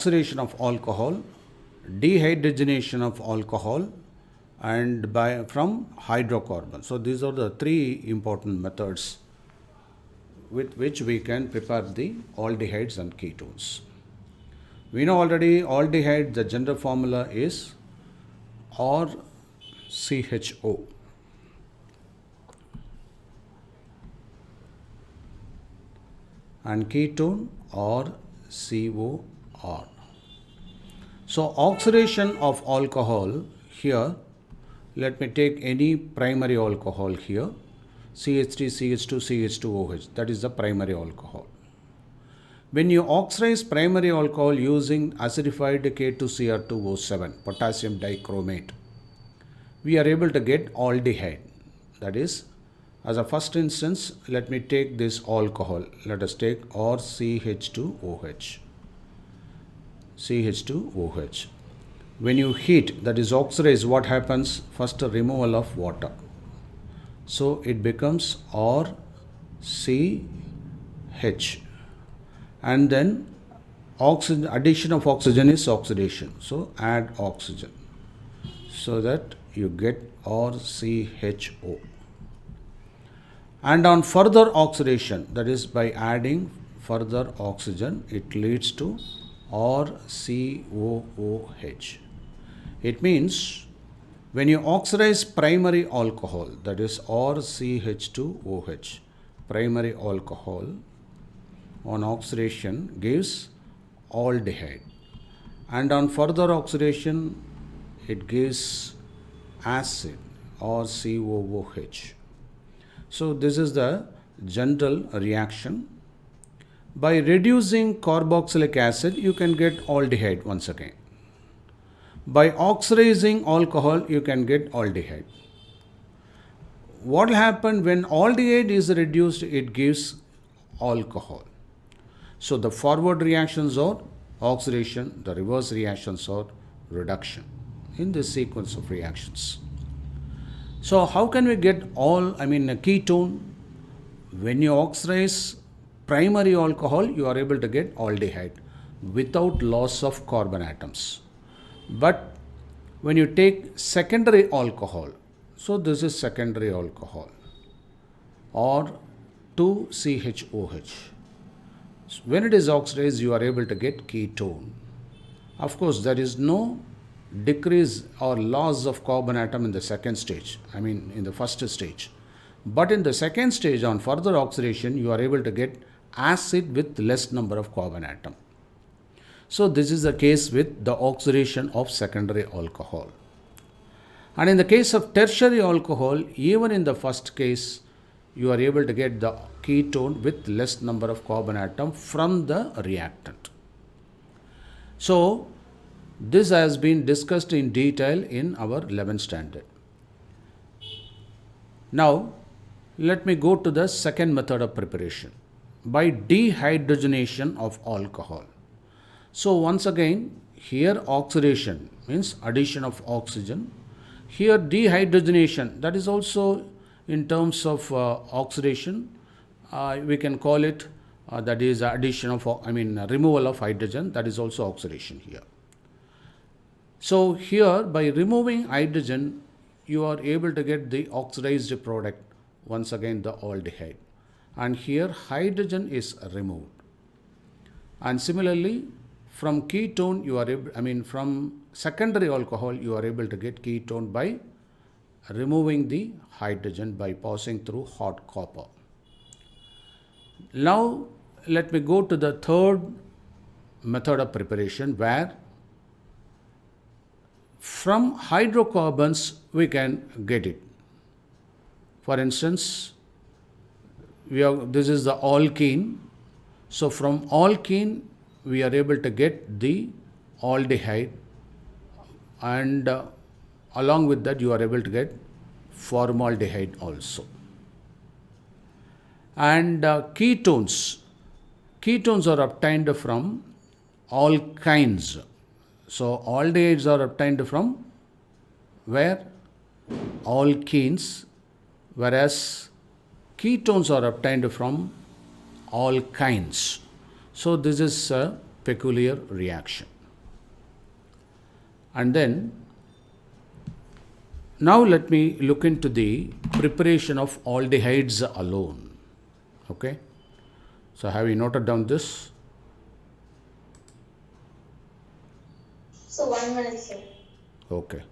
Oxidation of alcohol, dehydrogenation of alcohol, and from hydrocarbon. So these are the three important methods with which we can prepare the aldehydes and ketones. We know already aldehyde, the general formula is RCHO. And ketone or COR. So oxidation of alcohol here, let me take any primary alcohol here, CH3, CH2, CH2OH, that is the primary alcohol. When you oxidize primary alcohol using acidified K2Cr2O7, potassium dichromate, we are able to get aldehyde. That is, as a first instance, let me take this alcohol. Let us take CH2OH. CH2OH. When you heat, that is oxidize, what happens? First, a removal of water. So it becomes RCH. And then oxygen, addition of oxygen is oxidation. So add oxygen so that you get RCHO. And on further oxidation, that is by adding further oxygen, it leads to RCOOH. It means when you oxidize primary alcohol, that is RCH2OH, primary alcohol on oxidation gives aldehyde. And on further oxidation, it gives acid or COOH. So this is the general reaction. By reducing carboxylic acid, you can get aldehyde once again. By oxidizing alcohol, you can get aldehyde. What will happen when aldehyde is reduced? It gives alcohol. So the forward reactions are oxidation, the reverse reactions are reduction in this sequence of reactions. So how can we get a ketone? When you oxidize primary alcohol, you are able to get aldehyde without loss of carbon atoms. But when you take secondary alcohol, so this is secondary alcohol or 2CHOH. When it is oxidized, you are able to get ketone. Of course, there is no decrease or loss of carbon atom in the second stage, in the first stage. But in the second stage, on further oxidation, you are able to get acid with less number of carbon atom. So this is the case with the oxidation of secondary alcohol. And in the case of tertiary alcohol, even in the first case, you are able to get the ketone with less number of carbon atom from the reactant. So this has been discussed in detail in our 11th standard. Now, let me go to the second method of preparation, by dehydrogenation of alcohol. So once again, here oxidation means addition of oxygen. Here dehydrogenation, that is also in terms of oxidation, we can call it that is addition of removal of hydrogen, that is also oxidation here. So here by removing hydrogen, you are able to get the oxidized product, once again the aldehyde. And here hydrogen is removed. And similarly, from ketone, you are able, from secondary alcohol, you are able to get ketone by removing the hydrogen by passing through hot copper. Now, let me go to the third method of preparation, where from hydrocarbons we can get it. For instance, this is the alkene. So from alkene, we are able to get the aldehyde, and along with that, you are able to get formaldehyde also. And ketones are obtained from alkynes. So aldehydes are obtained from where? Alkenes, whereas ketones are obtained from alkynes. So this is a peculiar reaction. And then now let me look into the preparation of aldehydes alone. Okay. So have you noted down this? So 1 minute, sir. Okay.